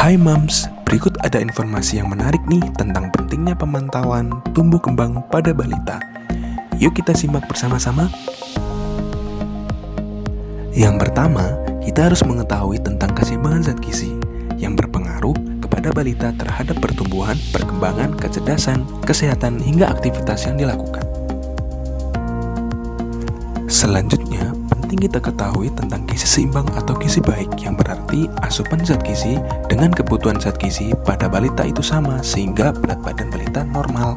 Hai Moms, berikut ada informasi yang menarik nih tentang pentingnya pemantauan tumbuh kembang pada balita. Yuk kita simak bersama-sama. Yang pertama, kita harus mengetahui tentang keseimbangan zat gizi yang berpengaruh kepada balita terhadap pertumbuhan, perkembangan, kecerdasan, kesehatan, hingga aktivitas yang dilakukan. Selanjutnya, penting kita ketahui tentang gizi seimbang atau gizi baik, yang berarti asupan zat gizi dengan kebutuhan zat gizi pada balita itu sama sehingga berat badan balita normal.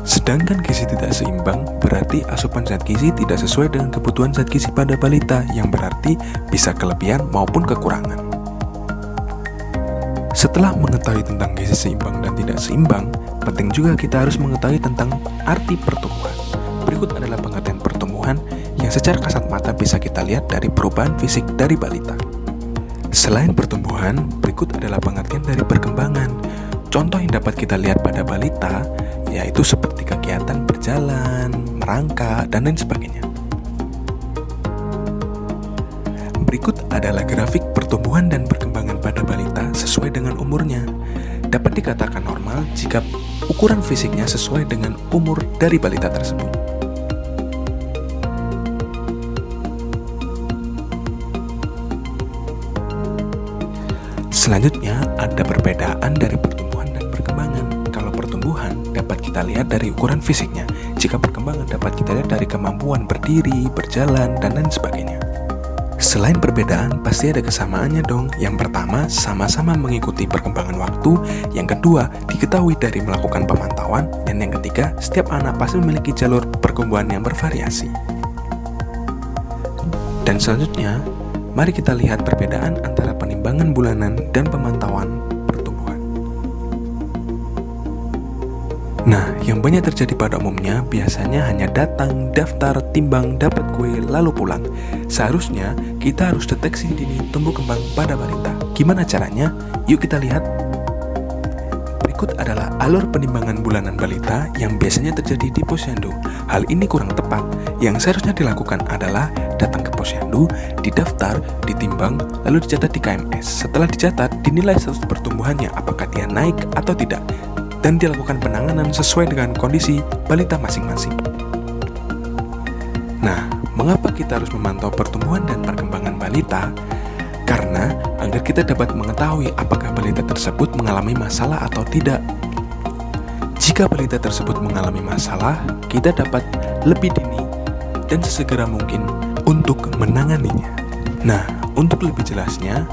Sedangkan gizi tidak seimbang berarti asupan zat gizi tidak sesuai dengan kebutuhan zat gizi pada balita, yang berarti bisa kelebihan maupun kekurangan. Setelah mengetahui tentang gizi seimbang dan tidak seimbang, penting juga kita harus mengetahui tentang arti pertumbuhan. Berikut adalah pengertian pertumbuhan yang secara kasat mata bisa kita lihat dari perubahan fisik dari balita. Selain pertumbuhan, berikut adalah pengertian dari perkembangan. Contoh yang dapat kita lihat pada balita yaitu seperti kegiatan berjalan, merangkak, dan lain sebagainya. Berikut adalah grafik pertumbuhan dan perkembangan pada balita sesuai dengan umurnya. Dapat dikatakan normal jika ukuran fisiknya sesuai dengan umur dari balita tersebut. Selanjutnya, ada perbedaan dari pertumbuhan dan perkembangan. Kalau pertumbuhan dapat kita lihat dari ukuran fisiknya, jika perkembangan dapat kita lihat dari kemampuan berdiri, berjalan, dan lain sebagainya. Selain perbedaan, pasti ada kesamaannya dong. Yang pertama, sama-sama mengikuti perkembangan waktu. Yang kedua, diketahui dari melakukan pemantauan. Dan yang ketiga, setiap anak pasti memiliki jalur pertumbuhan yang bervariasi. Dan selanjutnya, mari kita lihat perbedaan antara penimbangan bulanan dan pemantauan pertumbuhan. Nah, yang banyak terjadi pada umumnya biasanya hanya datang, daftar, timbang, dapat kue, lalu pulang. Seharusnya kita harus deteksi dini tumbuh kembang pada balita. Gimana caranya? Yuk kita lihat. Berikut adalah alur penimbangan bulanan balita yang biasanya terjadi di posyandu. Hal ini kurang tepat. Yang seharusnya dilakukan adalah datang ke posyandu, didaftar, ditimbang, lalu dicatat di KMS. Setelah dicatat, dinilai status pertumbuhannya apakah dia naik atau tidak, dan dilakukan penanganan sesuai dengan kondisi balita masing-masing. Nah, mengapa kita harus memantau pertumbuhan dan perkembangan balita? Karena agar kita dapat mengetahui apakah balita tersebut mengalami masalah atau tidak. Jika balita tersebut mengalami masalah, kita dapat lebih dini dan sesegera mungkin untuk menanganinya. Nah, untuk lebih jelasnya,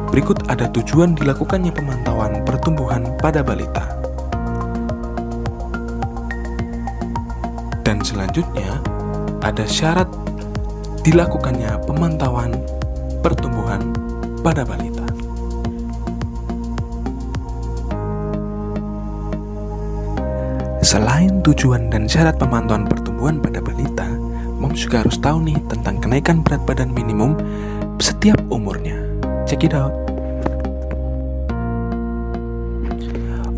berikut ada tujuan dilakukannya pemantauan pertumbuhan pada balita. Dan selanjutnya, ada syarat dilakukannya pemantauan pertumbuhan pada balita. Selain tujuan dan syarat pemantauan pertumbuhan pada balita, Moms juga harus tahu nih tentang kenaikan berat badan minimum setiap umurnya. Check it out.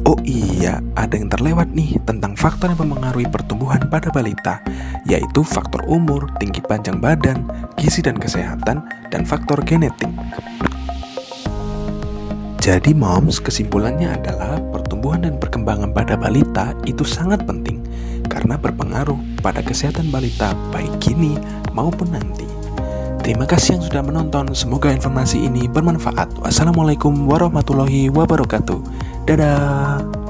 Oh iya, ada yang terlewat nih tentang faktor yang mempengaruhi pertumbuhan pada balita, yaitu faktor umur, tinggi panjang badan, gizi dan kesehatan, dan faktor genetik. Jadi Moms, kesimpulannya adalah pertumbuhan dan perkembangan pada balita itu sangat penting karena berpengaruh pada kesehatan balita baik kini maupun nanti. Terima kasih yang sudah menonton, semoga informasi ini bermanfaat. Wassalamualaikum warahmatullahi wabarakatuh. Dadah.